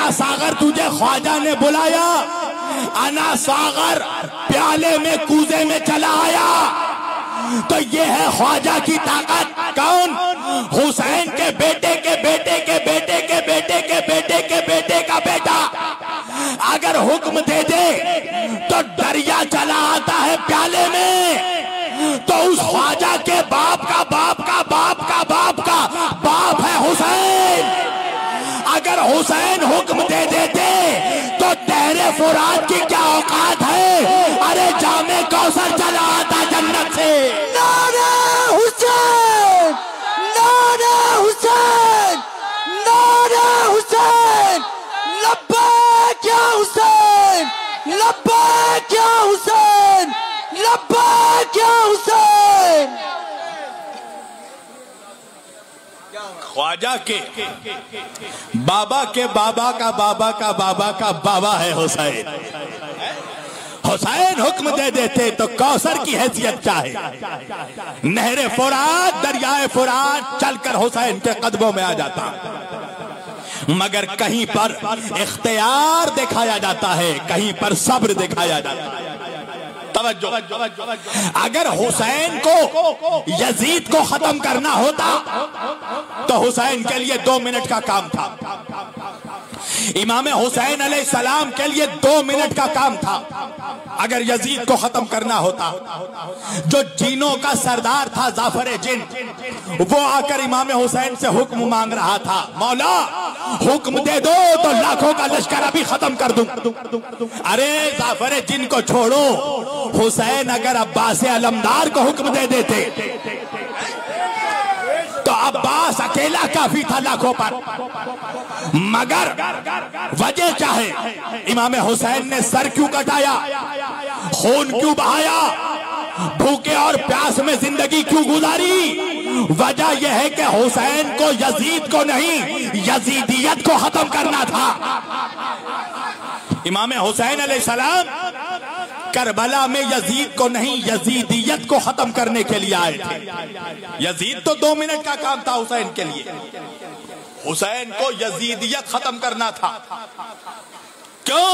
अना सागर तुझे ख्वाजा ने बुलाया, अना सागर प्याले में कूजे में चला आया। तो ये है ख्वाजा की ताकत। कौन? हुसैन के बेटे के बेटे के बेटे के बेटे के बेटे के बेटे का बेटा अगर हुक्म दे दे तो दरिया चला आता है प्याले में। तो उस ख्वाजा के बाप का बाप का बाप का बाप का बाप है हुसैन। अगर हुसैन हुक्म दे देते तो तहरे फुरात की क्या औकात है? अरे जामे कौसर चला आता जन्नत से। नारे हुसैन, नारे हुसैन, नारे हुसैन, लब्बैक या हुसैन, लब्बैक या हुसैन, लब्बैक या हुसैन। ख्वाजा के बाबा के बाबा का बाबा का बाबा का बाबा है हुसैन। हुसैन हुक्म दे देते तो कौसर की हैसियत चाहे, नहरे फुरात दरियाए फुरात चलकर हुसैन के कदमों में आ जाता। मगर कहीं पर इख्तियार दिखाया जाता है, कहीं पर सब्र दिखाया जाता है। तवज्जो, अगर हुसैन को यजीद को खत्म करना होता तो हुसैन के लिए 2 मिनट का काम था। इमाम हुसैन अलैहिस्सलाम के लिए 2 मिनट का काम था अगर यजीद को खत्म करना होता। जो जीनों का सरदार था जाफर जिन, वो आकर इमाम हुसैन से हुक्म मांग रहा था, मौला हुक्म दे दो तो लाखों का लश्कर अभी खत्म कर दूं। अरे जाफर जिन को छोड़ो, हुसैन अगर अब्बास अलमदार को हुक्म दे देते तो अब्बास अकेला काफी था लाखों पर। मगर वजह चाहे इमाम हुसैन ने सर क्यों कटाया, खून क्यों बहाया, भूखे और प्यास में जिंदगी क्यों गुजारी? वजह यह है कि हुसैन को यजीद को नहीं यजीदियत को खत्म करना था। इमाम हुसैन अलैहिस्सलाम करबला में यजीद को नहीं यजीदियत को खत्म करने के लिए आए थे। यजीद तो 2 मिनट का काम था हुसैन के लिए, हुसैन को यजीदियत खत्म करना था। क्यों?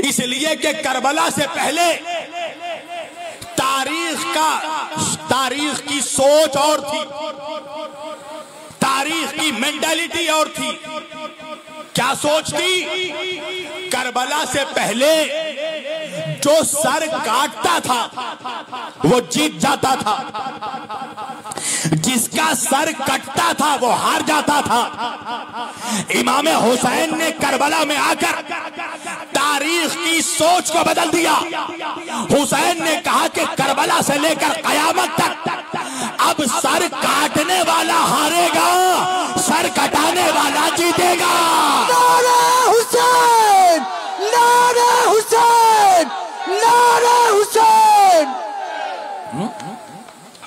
इसलिए कि करबला से पहले तारीख की सोच और थी, तारीख की मेंटालिटी और थी। क्या सोच थी? करबला से पहले जो सर काटता था वो जीत जाता था, जिसका सर कटता था वो हार जाता था। इमाम हुसैन ने करबला में आकर तारीख की सोच को बदल दिया। हुसैन ने कहा कि करबला से लेकर कयामत तक अब सर काटने वाला हारेगा, सर कटाने वाला जीतेगा। नारे हुसैन, नारे हुसैन, नारे हुसैन।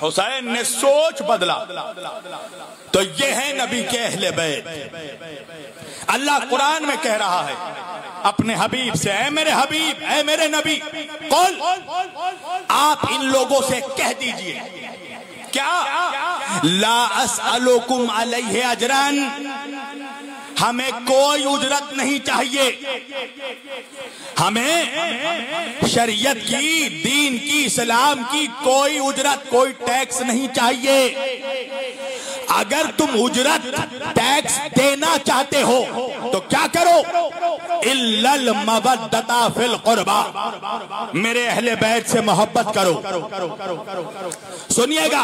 हुसैन ने सोच बदला। तो ये है नबी के अहले बैत। अल्लाह कुरान में कह रहा है अपने हबीब से, ऐ मेरे हबीब, ऐ मेरे नबी, कौल आप इन लोगों से कह दीजिए, क्या ला अस्अलुकुम अलैहि अजरन, हमें कोई उजरत नहीं चाहिए, हमें शरीयत की, दीन की, इस्लाम की कोई उजरत, कोई टैक्स नहीं चाहिए। अगर तुम उजरत टैक्स देना चाहते हो तो क्या करो? इल्लल मवद्दता फिल कुर्बा, मेरे अहले बैत से मोहब्बत करो। सुनिएगा।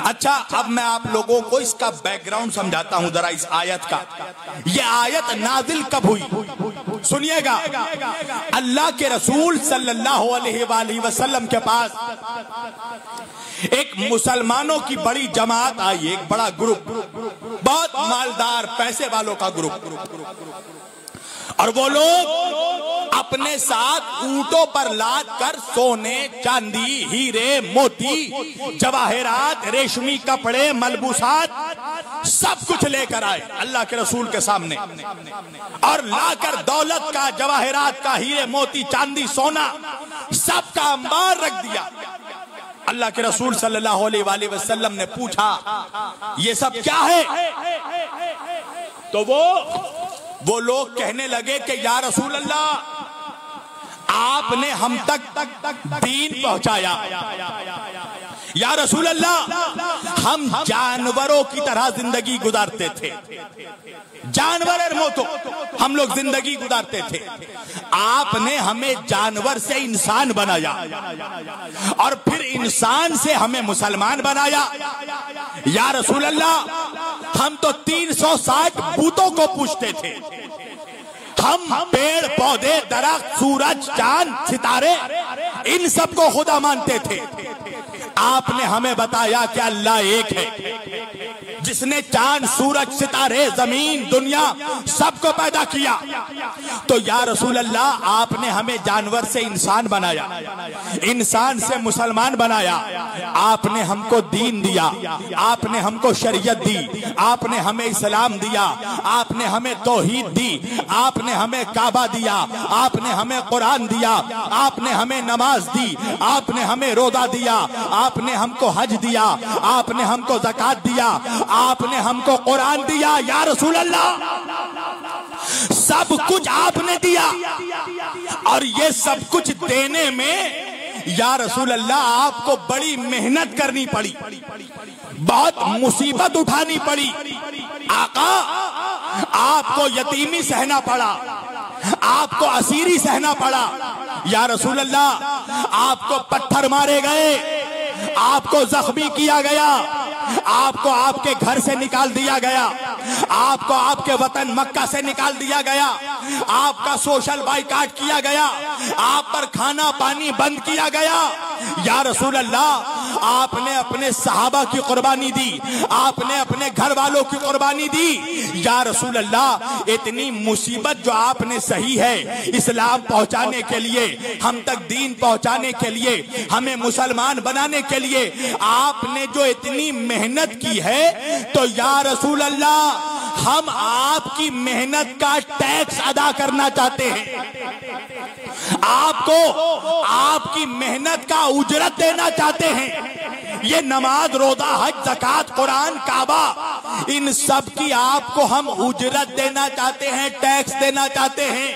अच्छा, अब मैं आप लोगों को इसका बैकग्राउंड समझाता हूं जरा इस आयत का। यह आयत नाजिल कब हुई? सुनिएगा। अल्लाह के रसूल सल्लल्लाहु अलैहि वसल्लम के पास एक मुसलमानों की बड़ी जमात आई, एक बड़ा ग्रुप, बहुत मालदार पैसे वालों का ग्रुप। और वो लोग अपने साथ ऊंटों पर लाद कर सोने, चांदी, हीरे, मोती, जवाहरात, रेशमी कपड़े, मलबूसात सब कुछ लेकर आए अल्लाह के रसूल के सामने, और लाकर दौलत का, जवाहरात का, हीरे, मोती, चांदी, सोना सब का अंबार रख दिया। अल्लाह के रसूल सल्लल्लाहु अलैहि वसल्लम ने पूछा, ये सब क्या है? तो वो वो लोग कहने लगे कि या रसूल अल्लाह, आपने हम तक दीन पहुंचाया, या रसूल अल्लाह हम जानवरों की तरह जिंदगी गुजारते थे, जानवर मोतो हम लोग जिंदगी गुजारते थे, आपने हमें जानवर से इंसान बनाया और फिर इंसान से हमें मुसलमान बनाया। या रसूल अल्लाह हम तो 360 भूतों को पूछते थे, हम पेड़ पौधे दरख्त सूरज चांद सितारे इन सबको खुदा मानते थे। आपने हमें बताया कि अल्लाह एक है जिसने चांद सूरज सितारे जमीन दुनिया सबको पैदा किया। तो या रसूल अल्लाह आपने हमें जानवर से इंसान बनाया, इंसान से मुसलमान बनाया, आपने हमको दीन दिया, आपने हमको शरीयत दी, आपने हमें इस्लाम दिया, आपने हमें तौहीद दी, आपने हमें काबा दिया, आपने हमें कुरान दिया, आपने हमें नमाज दी, आपने हमें रोजा दिया, आपने हमको हज दिया, आपने हमको ज़कात दिया, आपने हमको कुरान दिया। या रसूल अल्लाह सब कुछ आपने दिया और ये सब कुछ देने में या रसूल अल्लाह आपको बड़ी मेहनत करनी पड़ी, बहुत मुसीबत उठानी पड़ी। आका आपको यतीमी सहना पड़ा, आपको असीरी सहना पड़ा। या रसूल अल्लाह आपको पत्थर मारे गए, आपको जख्मी किया गया, आपको आपके घर से निकाल दिया गया, आपको आपके वतन मक्का से निकाल दिया गया, आपका सोशल बाइकाट किया गया, आप पर खाना पानी बंद किया गया। या रसूल अल्लाह आपने अपने सहाबा की कुर्बानी दी, आपने अपने घर वालों की कुर्बानी दी। या रसूल अल्लाह इतनी मुसीबत जो आपने सही है इस्लाम पहुंचाने के लिए, हम तक दीन पहुंचाने के लिए, हमें मुसलमान बनाने के लिए आपने जो इतनी मेहनत की है, तो या रसूल अल्लाह हम आपकी मेहनत का टैक्स अदा करना चाहते हैं, आपको आपकी मेहनत का उजरत देना चाहते हैं। ये नमाज रोजा हज ज़कात कुरान काबा इन सब की आपको हम उजरत देना चाहते हैं, टैक्स देना चाहते हैं।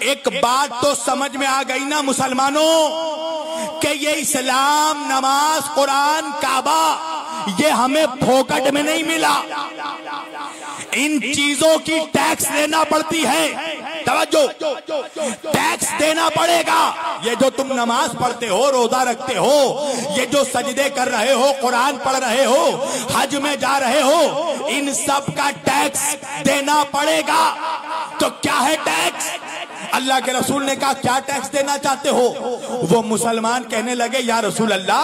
एक बात तो समझ में आ गई ना मुसलमानों कि ये इस्लाम नमाज कुरान काबा ये हमें फोकट में नहीं मिला, इन चीजों की टैक्स देना पड़ती है। तवज्जो, टैक्स देना पड़ेगा। ये जो तुम नमाज पढ़ते हो, रोजा रखते हो, ये जो सजदे कर रहे हो, कुरान पढ़ रहे हो, हज में जा रहे हो, इन सब का टैक्स देना पड़ेगा। तो क्या है टैक्स? अल्लाह के रसूल ने कहा क्या टैक्स देना चाहते हो? वो मुसलमान कहने लगे या रसूल अल्लाह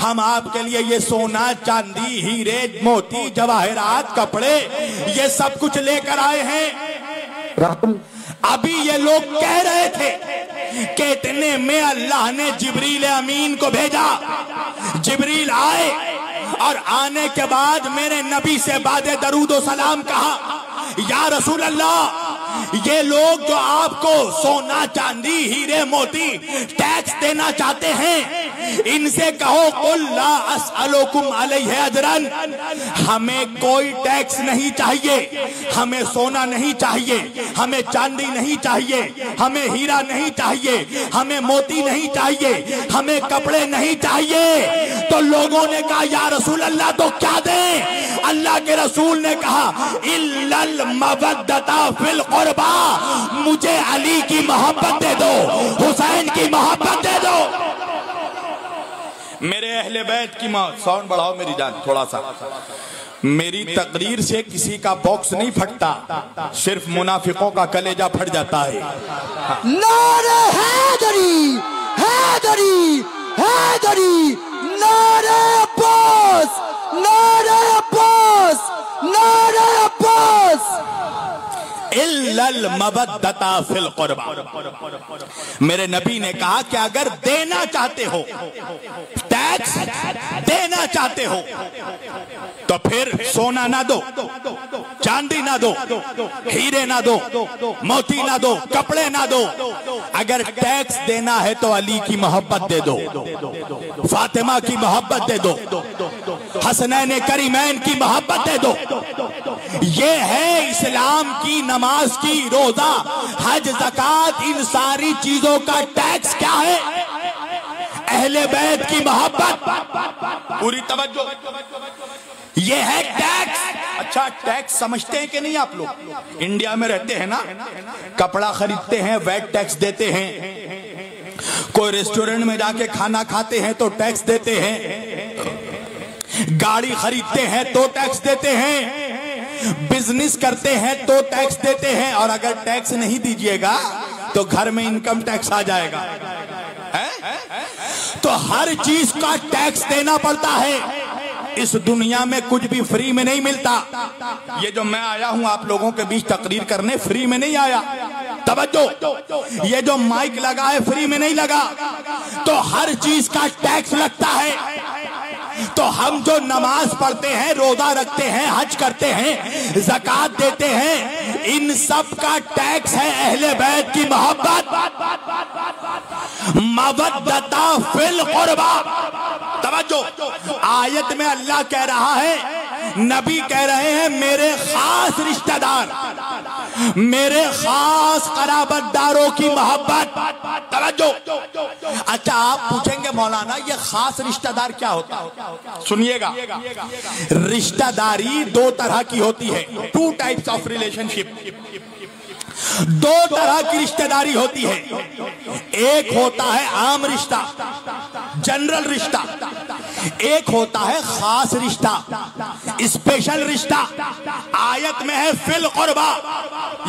हम आपके लिए ये सोना चांदी हीरे मोती जवाहरात कपड़े ये सब कुछ लेकर आए हैं। अभी ये लोग कह रहे थे कि इतने में अल्लाह ने जिब्रील अमीन को भेजा, जिब्रील आए और आने के बाद मेरे नबी से बादे दरूद व सलाम कहा या रसूल अल्लाह ये लोग जो आपको सोना चांदी हीरे मोती टैक्स देना चाहते हैं, इनसे कहो कुल ला अस्अलुकुम अलैहि अजरन, हमें कोई टैक्स नहीं चाहिए, हमें सोना नहीं चाहिए, हमें चांदी नहीं चाहिए, हमें हीरा नहीं चाहिए, हमें मोती नहीं चाहिए, हमें कपड़े नहीं चाहिए। तो लोगों ने कहा या रसूल अल्लाह तो क्या दें? अल्लाह के रसूल ने कहा इल्लल मवद्दता फिल कुर्बा, मुझे अली की मोहब्बत दे दो, हुसैन की मोहब्बत दे दो। मेरे अहले बैत की साउंड बढ़ाओ मेरी जान थोड़ा सा। मेरी तकरीर से किसी का बॉक्स नहीं फटता, सिर्फ मुनाफिकों का कलेजा फट जाता है। नारे हैदरी हैदरी हैदरी, नारे अब्बास नारे अब्बास नारे अब्बास, इल्लल मवद्दता फिल कुर्बा। मेरे नबी ने कहा कि अगर देना चाहते हो टैक्स, देना देना चाहते हो तो फिर सोना ना दो, चांदी ना दो, हीरे ना दो, मोती ना दो, कपड़े ना दो। अगर टैक्स देना है तो अली की मोहब्बत दे दो, फातिमा की मोहब्बत दे दो, हसनैन करीमैन की मोहब्बत दे दो। ये है इस्लाम की नमाज की, रोजा, हज, ज़कात, इन सारी चीजों का टैक्स क्या है? अहले बैत की मोहब्बत। पूरी तवज्जो, ये है टैक्स। अच्छा, टैक्स समझते हैं कि नहीं आप लोग? इंडिया में रहते हैं ना, कपड़ा खरीदते हैं वैट टैक्स देते हैं, कोई रेस्टोरेंट में जाके खाना खाते हैं तो टैक्स देते हैं, गाड़ी खरीदते हैं तो टैक्स देते हैं, बिजनेस करते हैं तो टैक्स देते हैं, और अगर टैक्स नहीं दीजिएगा तो घर में इनकम टैक्स आ जाएगा। तो हर चीज का टैक्स देना पड़ता है। इस दुनिया में कुछ भी फ्री में नहीं मिलता। ये जो मैं आया हूं आप लोगों के बीच तकरीर करने, फ्री में नहीं आया। तवज्जो, ये जो माइक लगा है फ्री में नहीं लगा। तो हर चीज का टैक्स लगता है। तो हम जो नमाज पढ़ते हैं, रोजा रखते हैं, हज करते हैं, ज़कात देते हैं, इन सब का टैक्स है अहले बैत की मोहब्बत। मवद्दता फिल कुर्बा। तवज्जो, आयत में अल्लाह कह रहा है, नबी कह रहे हैं मेरे खास रिश्तेदार, मेरे खास कराबतदारों की मोहब्बत। तवज्जो। अच्छा, आप पूछेंगे मौलाना ये खास रिश्तेदार क्या होता है? सुनिएगा, रिश्तेदारी दो तरह की होती है। टू टाइप्स ऑफ रिलेशनशिप, दो तरह की रिश्तेदारी होती है। एक होता है आम रिश्ता, जनरल रिश्ता, एक होता है खास रिश्ता, स्पेशल रिश्ता। आयत में है फिल कुर्बा,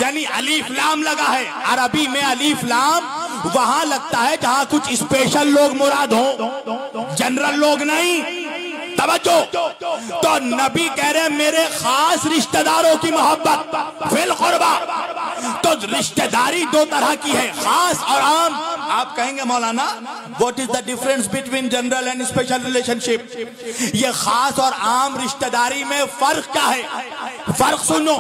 यानी अलीफ लाम लगा है। अरबी में अलीफ लाम वहां लगता है जहां कुछ स्पेशल लोग मुराद हो, जनरल लोग नहीं। तवज्जो, तो नबी कह रहे हैं मेरे खास रिश्तेदारों की मोहब्बत फिल कुर्बा। तो रिश्तेदारी दो तरह की है, खास और आम। आप कहेंगे मौलाना what is the difference between general and special relationship? ये खास और आम रिश्तेदारी में फर्क क्या है? फर्क सुनो।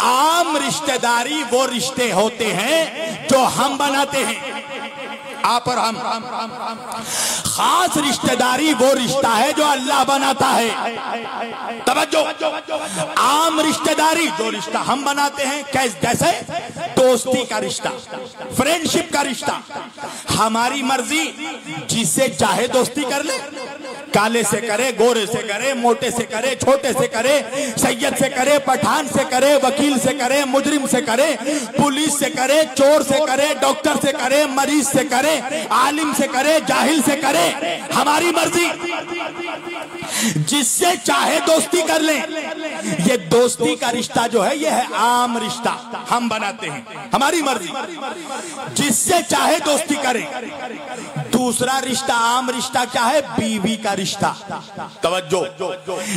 आम रिश्तेदारी वो रिश्ते होते हैं जो हम बनाते हैं, आप और हम। खास रिश्तेदारी वो रिश्ता है जो अल्लाह बनाता है। तवज्जो, आम रिश्तेदारी जो रिश्ता हम बनाते हैं, जैसे दोस्ती का रिश्ता, फ्रेंडशिप का रिश्ता, हमारी मर्जी, जिससे चाहे दोस्ती कर ले, काले से करे, गोरे से करे, मोटे से करे, छोटे से करे, सैयद से करे, पठान से करे, वकील से करे, मुजरिम से करे, पुलिस से करे, चोर से करे, डॉक्टर से करे, मरीज से करे, आलिम से करे, जाहिल से करे, हमारी मर्जी, जिससे चाहे दोस्ती कर ले। ये दोस्ती का रिश्ता जो है ये है आम रिश्ता, हम बनाते हैं, हमारी मर्जी, जिससे चाहे दोस्ती करें। दूसरा रिश्ता, आम रिश्ता क्या है? बीवी का रिश्ता। तवज्जो,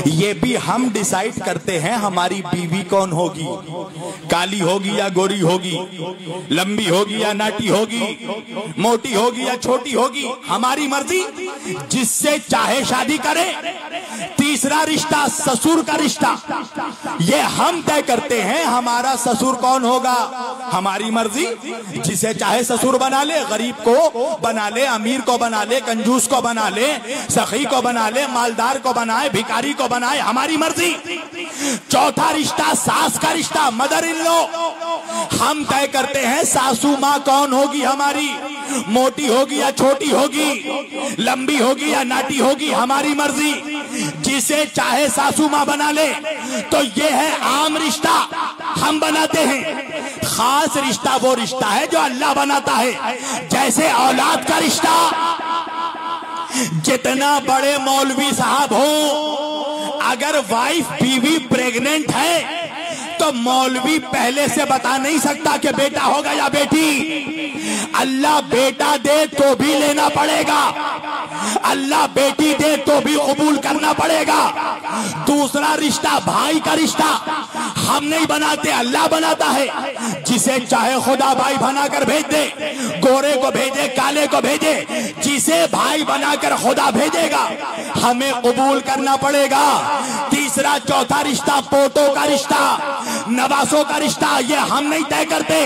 ये भी हम डिसाइड करते हैं हमारी बीवी कौन होगी, काली होगी या गोरी होगी, लंबी होगी या नाटी होगी, मोटी होगी या छोटी होगी, हमारी मर्जी, जिससे चाहे शादी करें। तीसरा रिश्ता, ससुर का रिश्ता, ये हम तय करते हैं हमारा ससुर कौन होगा, हमारी मर्जी, जिसे चाहे ससुर बना ले, गरीब को बना ले, अमीर को बना ले, कंजूस को बना ले, सखी को बना ले, मालदार को बनाए, भिखारी को बनाए, हमारी मर्जी। चौथा रिश्ता, सास का रिश्ता, मदर इन लॉ, हम तय करते हैं सासू माँ कौन होगी हमारी, मोटी होगी या छोटी होगी, लंबी होगी या नाटी होगी, हमारी मर्जी, जिसे चाहे सासू माँ बना ले। तो ये है आम रिश्ता, हम बनाते हैं। खास रिश्ता वो रिश्ता है जो अल्लाह बनाता है, जैसे औलाद का रिश्ता। जितना बड़े मौलवी साहब हो, अगर वाइफ बीवी प्रेग्नेंट है तो मौलवी पहले से बता नहीं सकता कि बेटा होगा या बेटी। अल्लाह बेटा दे तो भी लेना पड़ेगा, अल्लाह बेटी दे तो भी कबूल करना पड़ेगा। दूसरा रिश्ता, भाई का रिश्ता, हम नहीं बनाते, अल्लाह बनाता है। जिसे चाहे खुदा भाई बनाकर भेज दे, गोरे को भेजे, काले को भेजे, जिसे भाई बनाकर खुदा भेजेगा हमें कबूल करना पड़ेगा। तीसरा चौथा रिश्ता पोतों का रिश्ता, नवासों का रिश्ता, ये हम नहीं तय करते।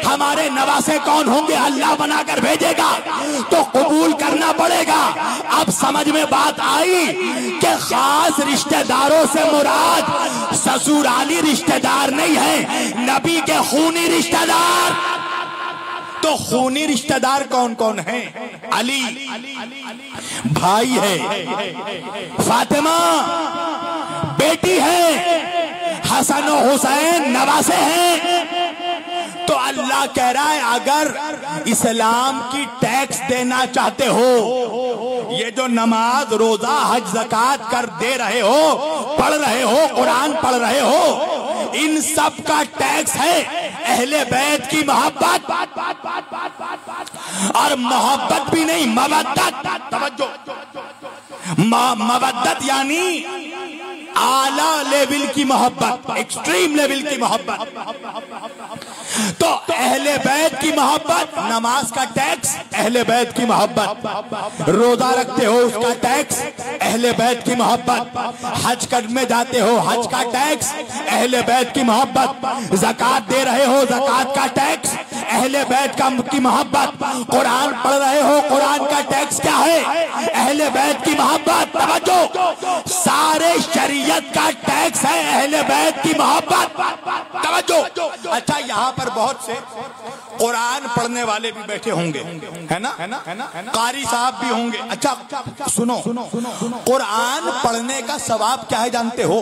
हमारे नवासे कौन होंगे अल्लाह बनाकर भेजेगा तो कबूल करना पड़ेगा। अब समझ में बात आई कि खास रिश्तेदारों से मुराद ससुराली रिश्तेदार नहीं है, नबी के खूनी रिश्तेदार। तो खूनी रिश्तेदार कौन कौन है? अली भाई है, फातिमा बेटी है, हसन और हुसैन नवासे हैं। तो अल्लाह कह रहा है अगर इस्लाम की टैक्स देना चाहते हो, ये जो नमाज रोजा हज ज़कात कर दे रहे हो, पढ़ रहे हो, कुरान पढ़ रहे हो, इन सब का टैक्स है अहले बैत की मोहब्बत। और मोहब्बत भी नहीं, मवद्दत। तवज्जो, मवद्दत यानी आला लेवल की मोहब्बत, एक्सट्रीम लेवल की मोहब्बत। तो अहले बैत की मोहब्बत, नमाज का टैक्स अहले बैत की मोहब्बत, रोजा रखते हो उसका टैक्स अहले बैत की मोहब्बत, हज करने जाते हो हज का टैक्स अहले बैत की मोहब्बत, ज़कात दे रहे हो ज़कात का टैक्स अहले बैत की मोहब्बत, कुरान पढ़ रहे हो कुरान का टैक्स क्या है? अहले बैत की मोहब्बत। तवज्जो, सारे शरीयत का टैक्स है अहले बैत की मोहब्बत। तवज्जो। अच्छा, यहाँ पर बहुत से कुरान पढ़ने वाले भी बैठे होंगे, है ना? कारी साहब भी होंगे। अच्छा सुनो, कुरान पढ़ने का सवाब क्या है जानते हो?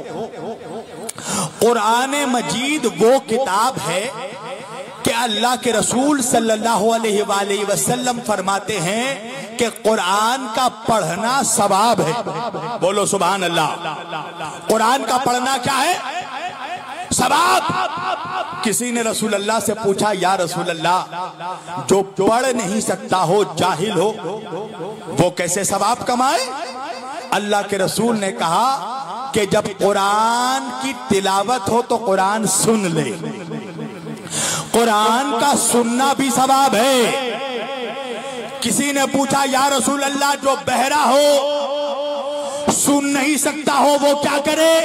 कुरान मजीद वो किताब है कि अल्लाह के रसूल सल्लल्लाहु अलैहि वसल्लम फरमाते हैं कि कुरान का पढ़ना सवाब है। बोलो सुभान अल्लाह। कुरान का पढ़ना क्या है? सवाब। किसी ने रसूल अल्लाह से पूछा, या रसूल अल्लाह, जो पढ़ नहीं सकता हो, जाहिल हो, वो कैसे सवाब कमाए? अल्लाह के रसूल ने कहा कि जब कुरान की तिलावत हो तो कुरान सुन ले। कुरान का सुनना भी सवाब है। किसी ने पूछा, या रसूल अल्लाह, जो बहरा हो, सुन नहीं सकता हो, वो क्या करे?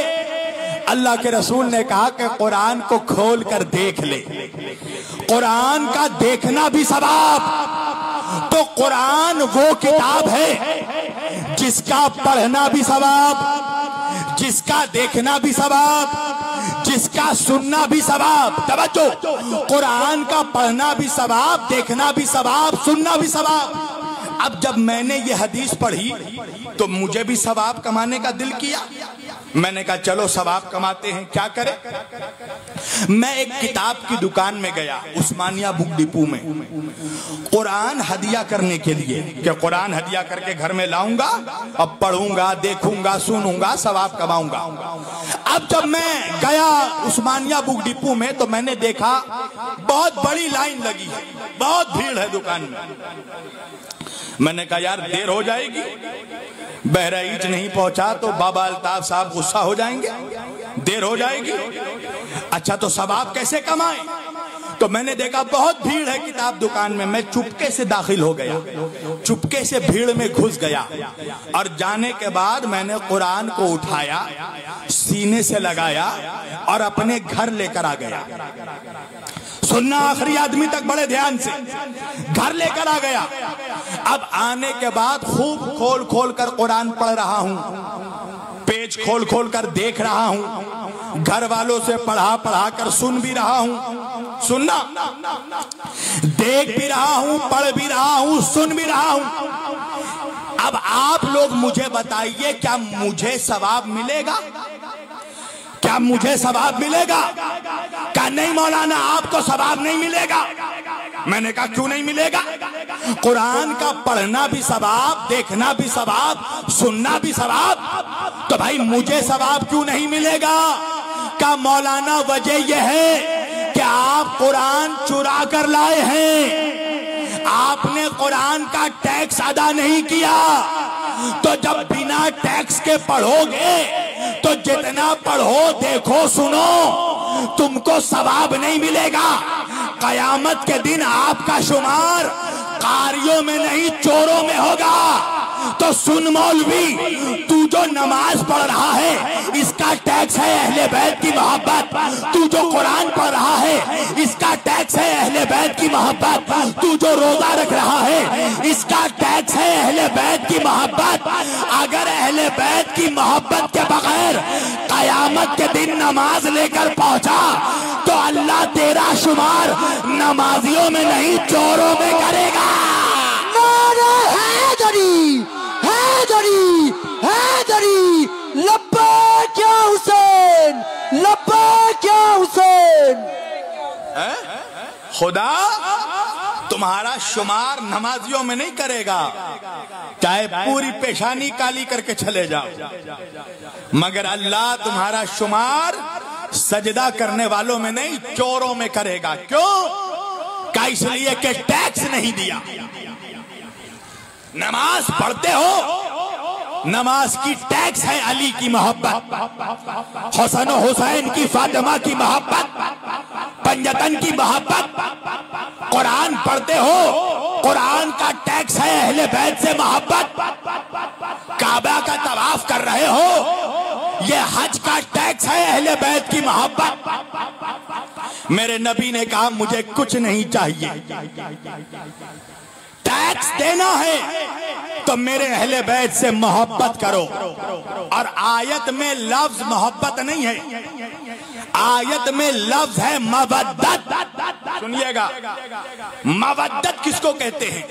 अल्लाह के रसूल ने कहा कि कुरान को खोल कर देख ले। कुरान का देखना भी सवाब। तो कुरान वो किताब है जिसका पढ़ना भी सवाब, जिसका देखना भी सवाब, जिसका सुनना भी सवाब। तवज्जो, कुरान का पढ़ना भी सवाब, देखना भी सवाब, सुनना भी सवाब। अब जब मैंने ये हदीस पढ़ी तो मुझे भी सवाब कमाने का दिल किया। मैंने कहा चलो सवाब कमाते हैं, क्या करें? मैं एक किताब की दुकान में गया, उस्मानिया बुक डिपो में, कुरान हदिया करने के लिए, कि कुरान हदिया करके घर में लाऊंगा, अब पढ़ूंगा, देखूंगा, सुनूंगा, सवाब कमाऊंगा। अब जब मैं गया उस्मानिया बुक डिपो में तो मैंने देखा बहुत बड़ी लाइन लगी है, बहुत भीड़ है दुकान में। मैंने कहा यार देर हो जाएगी, बहराइच नहीं पहुंचा तो बाबा अल्ताफ साहब गुस्सा हो जाएंगे, देर हो जाएगी। अच्छा तो सवाब कैसे कमाएं? तो मैंने देखा बहुत भीड़ है किताब दुकान में। मैं चुपके से दाखिल हो गया, चुपके से भीड़ में घुस गया, और जाने के बाद मैंने कुरान को उठाया, सीने से लगाया और अपने घर लेकर आ गया। सुनना आखिरी आदमी तक बड़े ध्यान से, घर लेकर आ गया। अब आने के बाद खूब खोल खोल कर कुरान पढ़ रहा हूं, पेज खोल खोल कर देख रहा हूं, घर वालों से पढ़ा पढ़ा कर सुन भी रहा हूं, सुनना, देख भी रहा हूं, पढ़ भी रहा हूं, सुन भी रहा हूं। अब आप लोग मुझे बताइए, क्या मुझे सवाब मिलेगा? क्या मुझे सवाब मिलेगा? क्या नहीं मौलाना आपको सवाब नहीं मिलेगा? मैंने कहा क्यों नहीं मिलेगा? कुरान का पढ़ना भी सवाब, देखना भी सवाब, सुनना भी सवाब, तो भाई मुझे सवाब क्यों नहीं मिलेगा? क्या मौलाना वजह यह है कि आप कुरान चुरा कर लाए हैं, आपने कुरान का टैक्स अदा नहीं किया। तो जब बिना टैक्स के पढ़ोगे तो जितना पढ़ो, देखो, सुनो, तुमको सवाब नहीं मिलेगा। कयामत के दिन आपका शुमार कारियों में नहीं चोरों में होगा। तो सुन मौलवी, तू जो नमाज पढ़ रहा है इसका टैक्स है अहले बैत की मोहब्बत। तू जो कुरान पढ़ रहा है इसका टैक्स है अहले बैत की मोहब्बत। तू जो रोजा रख रहा है इसका टैक्स है अहले बैत की मोहब्बत। अगर अहले बैत की मोहब्बत के बगैर कयामत के दिन नमाज लेकर पहुंचा तो अल्लाह तेरा शुमार नमाजियों में नहीं चोरों में करेगा। हैदरी हैदरी हैदरी, लब्बैक या हुसैन, लब्बैक या हुसैन। खुदा तुम्हारा शुमार नमाजियों में नहीं करेगा, चाहे पूरी पेशानी काली करके चले जाओ, मगर अल्लाह तुम्हारा शुमार सजदा करने वालों में नहीं चोरों में करेगा। क्यों? क्या? इसलिए कि टैक्स नहीं दिया। नमाज पढ़ते हो, नमाज की टैक्स है अली की मोहब्बत, हसन हुसैन की, फातिमा की मोहब्बत, पंजतन की मोहब्बत। कुरान पढ़ते हो, कुरान का टैक्स है अहले बैत से मोहब्बत। काबा का तवाफ कर रहे हो, ये हज का टैक्स है अहले बैत की मोहब्बत। मेरे नबी ने कहा मुझे कुछ नहीं चाहिए, टैक्स देना है तो मेरे अहले बैत से मोहब्बत करो। और आयत में लफ्ज मोहब्बत नहीं है, आयत में लफ्ज है मवद्दत। सुनिएगा, मवद्दत किसको कहते हैं?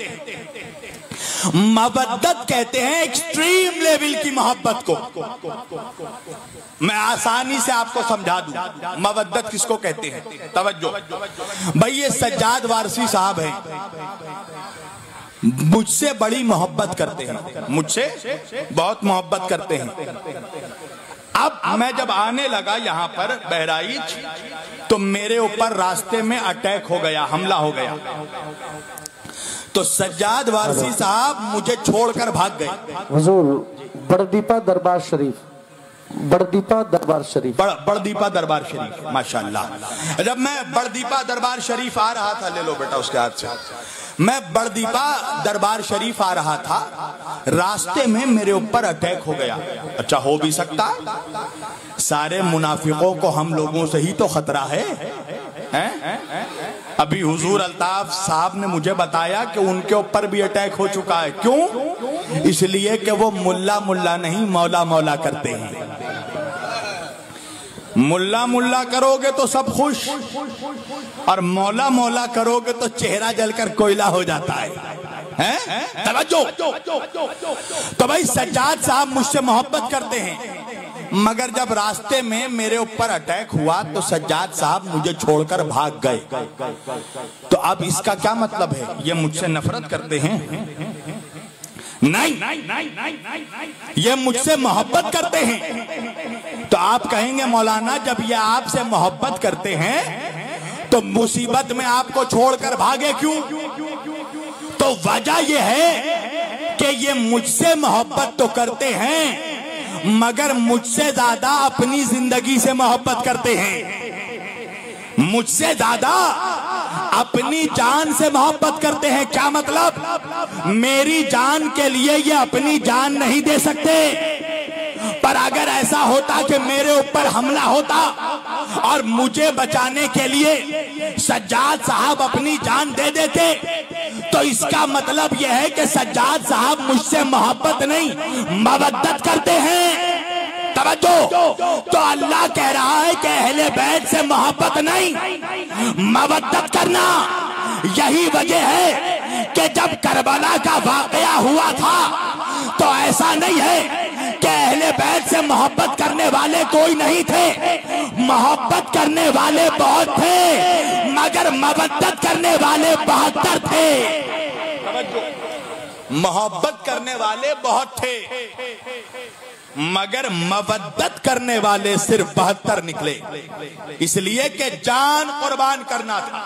मवद्दत कहते हैं एक्सट्रीम लेवल की मोहब्बत को। मैं आसानी से आपको समझा दूं मवद्दत किसको कहते हैं। तवज्जो भाई, ये सज्जाद वारसी साहब हैं, मुझसे बड़ी मोहब्बत करते हैं, मुझसे बहुत मोहब्बत करते हैं। अब मैं जब आने लगा यहाँ पर बहराइच, तो मेरे ऊपर रास्ते में अटैक हो गया, हमला हो गया। तो सज्जाद वारसी साहब मुझे छोड़कर भाग गए। हुजूर बड़दीपा दरबार शरीफ, बड़दीपा दरबार शरीफ, बड़दीपा दरबार शरीफ, माशाल्लाह। जब मैं बड़दीपा दरबार शरीफ आ रहा था, ले लो बेटा उसके हाथ से, मैं बड़दीपा दरबार शरीफ आ रहा था, रास्ते में मेरे ऊपर अटैक हो गया। अच्छा, हो भी सकता है, सारे मुनाफिकों को हम लोगों से ही तो खतरा है, हैं? अभी हुजूर अल्ताफ साहब ने मुझे बताया कि उनके ऊपर भी अटैक हो चुका है। क्यों? इसलिए कि वो मुल्ला मुल्ला नहीं मौला मौला करते हैं। मुल्ला मुल्ला करोगे तो सब खुश, और मौला मौला करोगे तो चेहरा जलकर कोयला हो जाता है। तवज्जो। तो भाई सज्जाद साहब मुझसे मोहब्बत करते हैं, मगर जब रास्ते में मेरे ऊपर अटैक हुआ तो सज्जाद साहब मुझे छोड़कर भाग गए। तो अब इसका क्या मतलब है? ये मुझसे नफरत करते हैं? नहीं, ये मुझसे मोहब्बत करते हैं। तो आप कहेंगे मौलाना, जब ये आपसे मोहब्बत करते हैं तो मुसीबत में आपको छोड़कर भागे क्यों? तो वजह यह है कि ये मुझसे मोहब्बत तो करते हैं, मगर मुझसे ज्यादा अपनी जिंदगी से मोहब्बत करते हैं, मुझसे ज्यादा अपनी जान से मोहब्बत करते हैं। क्या मतलब? मेरी जान के लिए ये अपनी जान नहीं दे सकते, पर अगर ऐसा होता कि मेरे ऊपर हमला होता और मुझे बचाने के लिए सज्जाद साहब अपनी जान दे देते, तो इसका मतलब यह है कि सज्जाद साहब मुझसे मोहब्बत नहीं मवद्दत करते हैं। तवज्जो। तो अल्लाह कह रहा है कि अहले बैत से मोहब्बत नहीं मवद्दत करना। यही वजह है कि जब करबला का वाकया हुआ था तो ऐसा नहीं है कि अहले बैत से मोहब्बत करने वाले कोई नहीं थे, मोहब्बत करने वाले बहुत थे, मगर मवद्दत करने वाले 72 थे। मोहब्बत करने वाले बहुत थे, मगर मवद्दत करने वाले सिर्फ 72 निकले, इसलिए कि जान कुर्बान करना था,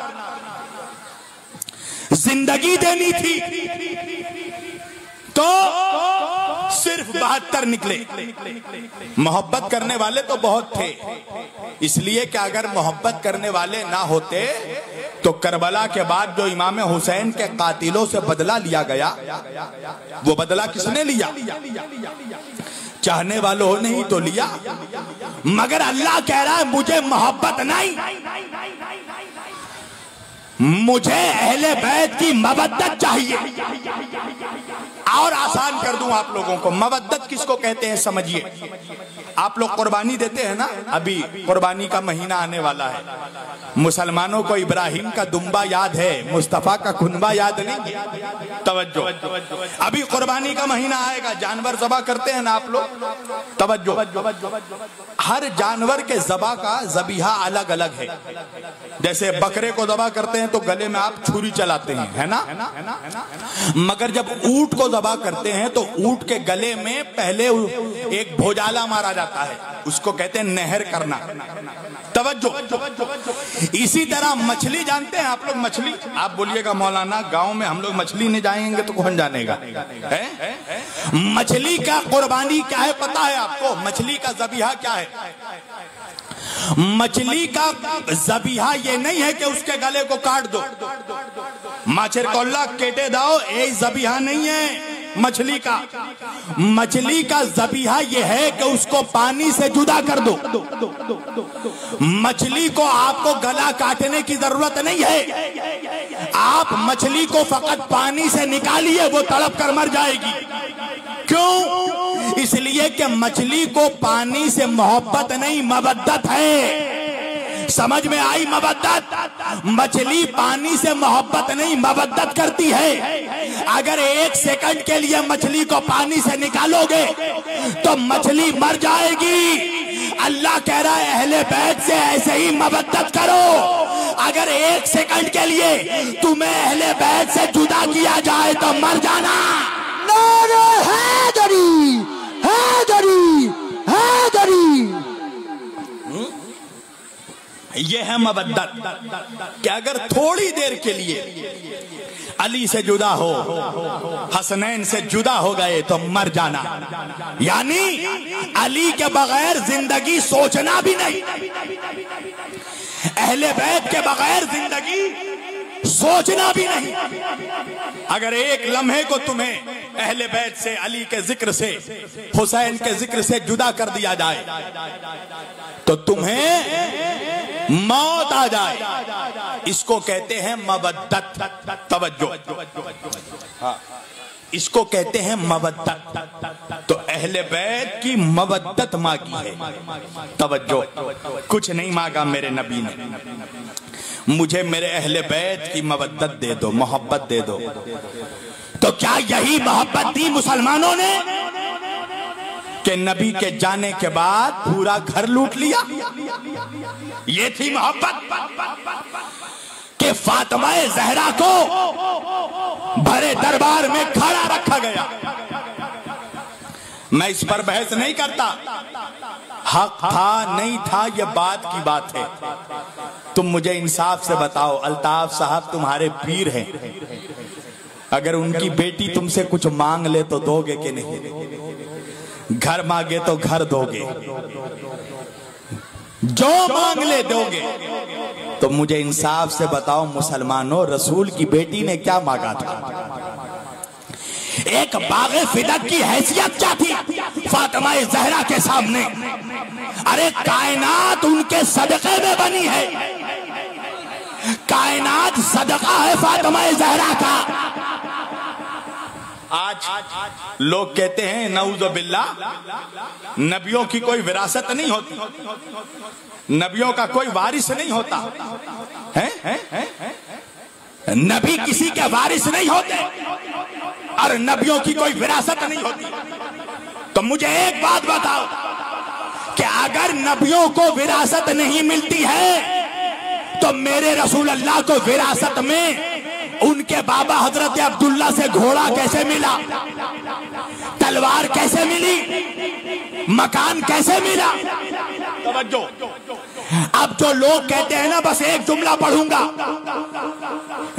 जिंदगी देनी थी। तो सिर्फ 72 निकले। मोहब्बत करने वाले तो बहुत थे, इसलिए कि अगर मोहब्बत करने वाले ना होते तो करबला के बाद जो इमाम हुसैन के कातिलों से बदला लिया गया, वो बदला किसने लिया? चाहने वालों ने ही तो लिया। मगर अल्लाह कह रहा है मुझे मोहब्बत नहीं, मुझे अहले बैत की मवद्दत चाहिए। और आसान कर दूं आप लोगों को, मवद्दत किसको कहते हैं समझिए। आप लोग कुर्बानी देते हैं ना, अभी कुर्बानी का महीना आने वाला है। मुसलमानों को इब्राहिम का दुम्बा याद है, मुस्तफा का खुनबा याद नहीं। तवज्जो, अभी कुर्बानी का महीना आएगा, जानवर ज़बा करते हैं ना आप लोग। तवज्जो, हर जानवर के ज़बा का ज़बीहा अलग अलग है। जैसे बकरे को ज़बा करते हैं तो गले में आप छुरी चलाते हैं, है ना। मगर जब ऊंट को ज़बा करते हैं तो ऊंट के गले में पहले एक भोजाला मारा जाता है, उसको कहते हैं नहर करना। तवज्जो, इसी तरह मछली जानते हैं आप लोग? मछली आप बोलिएगा मौलाना गांव में हम लोग मछली नहीं जाएंगे तो कौन जानेगा? मछली का कुर्बानी क्या है पता है आपको? मछली का ज़बीहा क्या है? मछली का ज़बीहा ये नहीं है कि उसके गले को काट दो, माछेर कोल्ला केटे दाओ, ये ज़बीहा नहीं है मछली का। मछली का ज़बीहा ये है कि उसको पानी से जुदा कर दो। मछली को आपको गला काटने की जरूरत नहीं है, आप मछली को फकत पानी से निकालिए, वो तड़प कर मर जाएगी। क्यों? इसलिए कि मछली को पानी से मोहब्बत नहीं, मवद्दत है। समझ में आई? मवद्दत। मछली पानी से मोहब्बत नहीं, मवद्दत करती है। अगर 1 सेकंड के लिए मछली को पानी से निकालोगे तो मछली मर जाएगी। अल्लाह कह रहा है अहले बैत से ऐसे ही मवद्दत करो। अगर 1 सेकंड के लिए तुम्हें अहले बैत से जुदा किया जाए तो मर जाना। नारे हैदरी, हैदरी, हैदरी। ये है मवद्दत कि अगर थोड़ी देर के लिए अली से जुदा हो, हसनैन से जुदा हो गए तो मर जाना। यानी अली के बगैर जिंदगी सोचना भी नहीं, अहले बैत के बगैर जिंदगी सोचना भी नहीं। अगर एक लम्हे को तुम्हें अहले बैत से, अली के जिक्र से, हुसैन के जिक्र से जुदा कर दिया जाए तो तुम्हें मौत आ जाए। इसको कहते हैं मवद्दत। तवज्जो, हाँ, इसको कहते हैं मवद्दत। तो अहले बैत की मवद्दत मांगी है। तवज्जो, कुछ नहीं मांगा मेरे नबी ने, मुझे मेरे अहले बैत की मवद्दत दे दो, मोहब्बत दे दो। तो क्या यही मोहब्बत दी मुसलमानों ने कि नबी के जाने के बाद पूरा घर लूट लिया? ये थी मोहब्बत कि फातिमा ज़हरा को भरे दरबार में खड़ा रखा गया। मैं इस पर बहस नहीं करता, हक था नहीं था ये बात की बात है। तुम मुझे इंसाफ से बताओ, अल्ताफ साहब तुम्हारे पीर हैं, अगर उनकी बेटी तुमसे कुछ मांग ले तो दोगे कि नहीं? घर मांगे तो घर दोगे, जो मांग ले दोगे। तो मुझे इंसाफ से बताओ मुसलमानों, रसूल की बेटी ने क्या मांगा था? एक बाग़े फिदक की हैसियत क्या थी फातिमा ज़हरा के सामने? अरे कायनात उनके सदक़े में बनी है, कायनात सदका है फातिमा ज़हरा का। आज लोग कहते हैं नऊज़ु बिल्लाह नबियों की कोई विरासत नहीं होती, नबियों का कोई वारिस नहीं होता है? नबी किसी के वारिस नहीं होते और नबियों की कोई विरासत नहीं होती। तो मुझे एक बात बताओ कि अगर नबियों को विरासत नहीं मिलती है तो मेरे रसूल अल्लाह को विरासत में उनके बाबा हजरत अब्दुल्ला से घोड़ा कैसे मिला, तलवार कैसे मिली, मकान कैसे मिला? तवज्जो, अब जो लोग कहते हैं ना, बस एक जुमला पढ़ूंगा।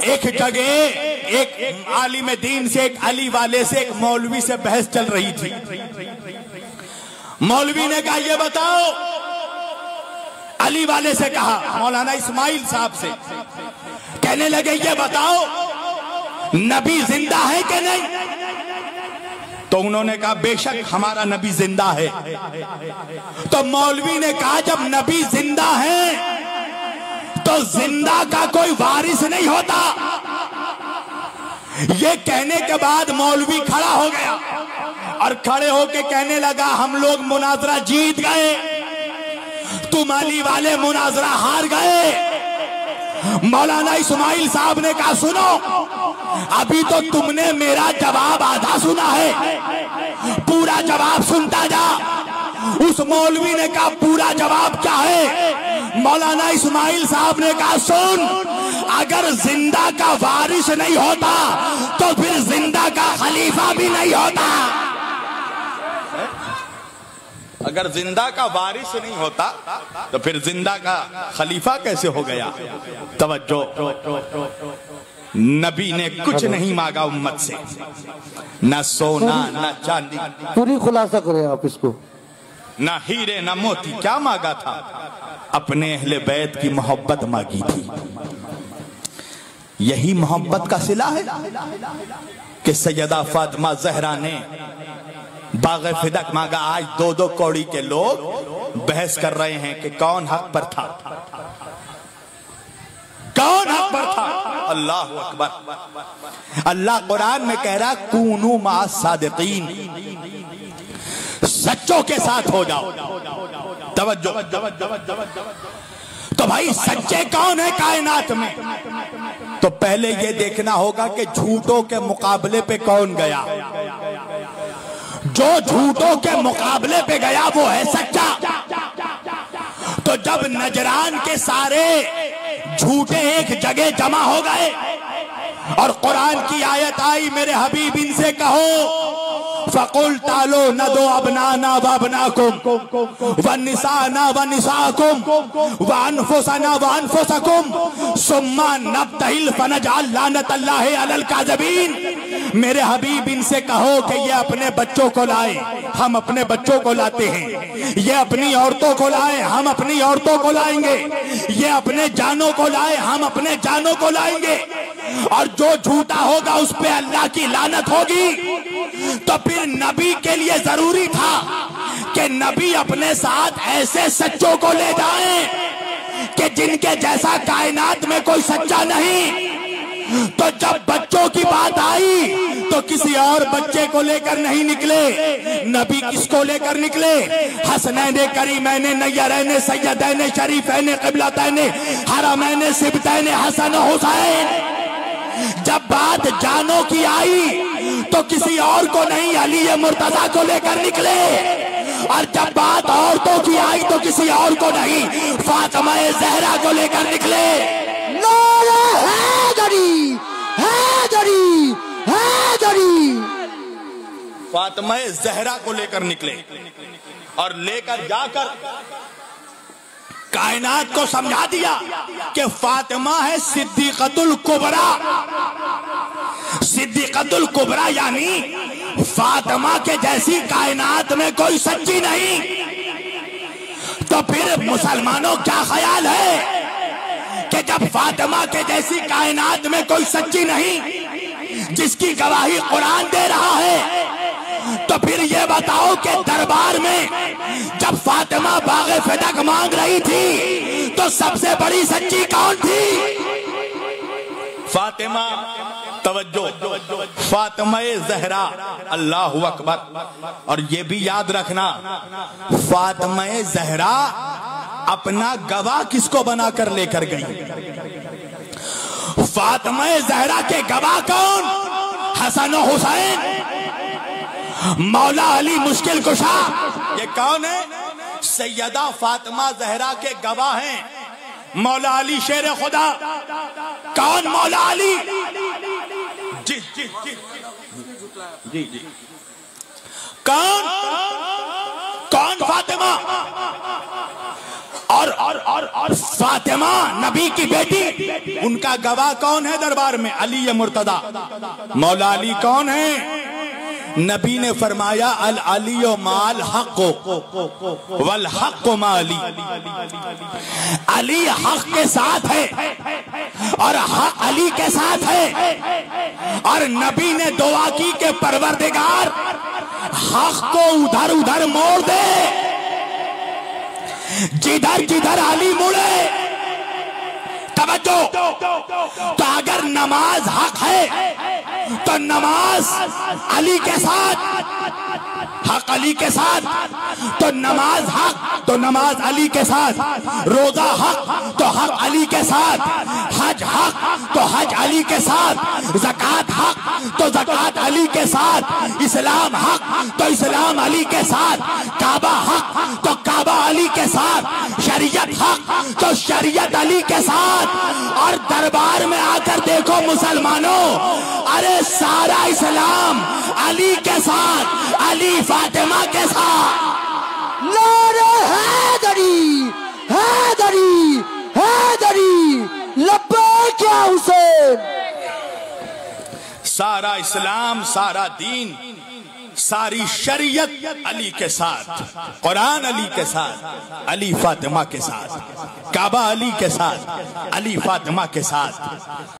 एक जगह एक आलिम दीन से, एक अली वाले से, एक मौलवी से बहस चल रही थी। मौलवी ने कहा ये बताओ, अली वाले से कहा, मौलाना इस्माइल साहब से, कहने लगे ये बताओ नबी जिंदा है कि नहीं? तो उन्होंने कहा बेशक हमारा नबी जिंदा है। तो मौलवी ने कहा जब नबी जिंदा है तो जिंदा का कोई वारिस नहीं होता। ये कहने के बाद मौलवी खड़ा हो गया और खड़े होके कहने लगा हम लोग मुनाजरा जीत गए, तुम अली वाले मुनाजरा हार गए। मौलाना इस्माइल साहब ने कहा सुनो, अभी तो तुमने मेरा जवाब आधा सुना है, पूरा जवाब सुनता जा। उस मौलवी ने कहा पूरा जवाब क्या है? मौलाना इस्माइल साहब ने कहा सुन, अगर जिंदा का वारिस नहीं होता तो फिर जिंदा का खलीफा भी नहीं होता। अगर जिंदा का वारिस नहीं होता तो फिर जिंदा का खलीफा कैसे हो गया? तवज्जो, नबी ने कुछ नहीं मांगा उम्मत से, ना सोना ना चांदी, पूरी खुलासा करें आप इसको, ना हीरे ना मोती। क्या मांगा था? अपने अहले बैत की मोहब्बत मांगी थी। यही मोहब्बत का सिला है कि सैयदा फातिमा जहरा ने बाग़े फिदक मांगा। आज दो दो कौड़ी के लोग बहस कर रहे हैं कि कौन हक पर था, कौन हक पर था। अल्लाह अकबर। अल्लाह कुरान में कह रहा कूनू मा सादिकीन, सच्चों के साथ हो जाओ। तवज्जो। तो भाई सच्चे कौन है कायनात में? तो पहले ये देखना होगा कि झूठों के मुकाबले पे कौन गया। जो झूठों के मुकाबले पे गया वो है सच्चा। तो जब नजरान के सारे झूठे एक जगह जमा हो गए और कुरान की आयत आई, मेरे हबीब इनसे कहो फकुल तालो न दो अबनाना व अबनाकुम व निसाना व निसाकुम व अनफुसना व अनफुसकुम सुम्मा नब्तहिल फनजअल लानतल्लाहि अलल काज़िबीन। मेरे हबीब इनसे कहो कि ये अपने बच्चों को लाए, हम अपने बच्चों को लाते हैं। ये अपनी औरतों को लाए, हम अपनी औरतों को लाएंगे। ये अपने जानों को लाए, हम अपने जानों को लाएंगे। और जो झूठा होगा उस पे अल्लाह की लानत होगी। तो फिर नबी के लिए जरूरी था कि नबी अपने साथ ऐसे सच्चों को ले जाएं कि जिनके जैसा कायनात में कोई सच्चा नहीं। तो जब बच्चों की बात आई तो किसी और बच्चे को लेकर नहीं निकले, नबी किसको लेकर निकले? हसनैन करीमैन नय्यरैन सय्यदैन शरीफैन क़िबलतैन हरमैन सिबतैन हसन हुसैन। जब बात जानों की आई तो किसी और को नहीं, अली मुर्तजा को लेकर निकले। और जब बात औरतों की आई तो किसी और को नहीं, फातिमा ज़हरा को लेकर निकले। नारे हैदरी, हैदरी, हैदरी। फातिमा ज़हरा को लेकर निकले और लेकर जाकर कायनात को समझा दिया कि फातिमा है सिद्दीक़तुल कुबरा। सिद्दीक़तुल कुबरा यानी फातिमा के जैसी कायनात में कोई सच्ची नहीं। तो फिर मुसलमानों क्या ख्याल है कि जब फातिमा के जैसी कायनात में कोई सच्ची नहीं, जिसकी गवाही कुरान दे रहा है, तो फिर ये बताओ कि दरबार में जब फातिमा बाग़े फिदक मांग रही थी तो सबसे बड़ी सच्ची कौन थी? फातिमा। तवज्जो, फातिमा ज़हरा। अल्लाहु अकबर। और ये भी याद रखना, फातिमा ज़हरा अपना गवाह किसको बनाकर लेकर गई? फातिमा ज़हरा के गवाह कौन? हसन और हुसैन, मौला अली मुश्किल कुशा। ये कौन है? सैयदा फातिमा ज़हरा के गवाह हैं मौला अली शेर खुदा। कौन मौला अली? जी जी जी जी जी। कौन? कौन फातिमा? और फातिमा नबी की बेटी, उनका गवाह कौन है दरबार में? अली मुर्तदा। मौला अली कौन है? नबी ने फरमाया अल अली माल हक वल हक माली, अली हक के साथ है और हक अली के साथ है। और नबी ने दुआ की कि परवरदिगार हक को उधर उधर मोड़ दे, जिधर जिधर अली मुड़े। तवज्जो, तो अगर नमाज हक है तो नमाज अली के साथ, हक अली के साथ, तो नमाज हक तो नमाज अली के साथ, रोजा हक तो हक अली के साथ, हज हक तो हज अली के साथ, ज़कात हक तो ज़कात अली के साथ, इस्लाम हक तो इस्लाम अली के साथ, काबा हक तो काबा अली के साथ, शरीयत हक तो शरीयत अली के साथ। और दरबार में आकर देखो मुसलमानों, अरे सारा इस्लाम अली के साथ, अली फातिमा के साथ। नारे हैदरी हैदरी हैदरी, लब्बैक या हुसैन। सारा इस्लाम, सारा दीन, सारी शरीयत अली के साथ, कुरान अली के साथ, अली फातिमा के साथ, काबा अली के साथ, अली फातिमा के साथ।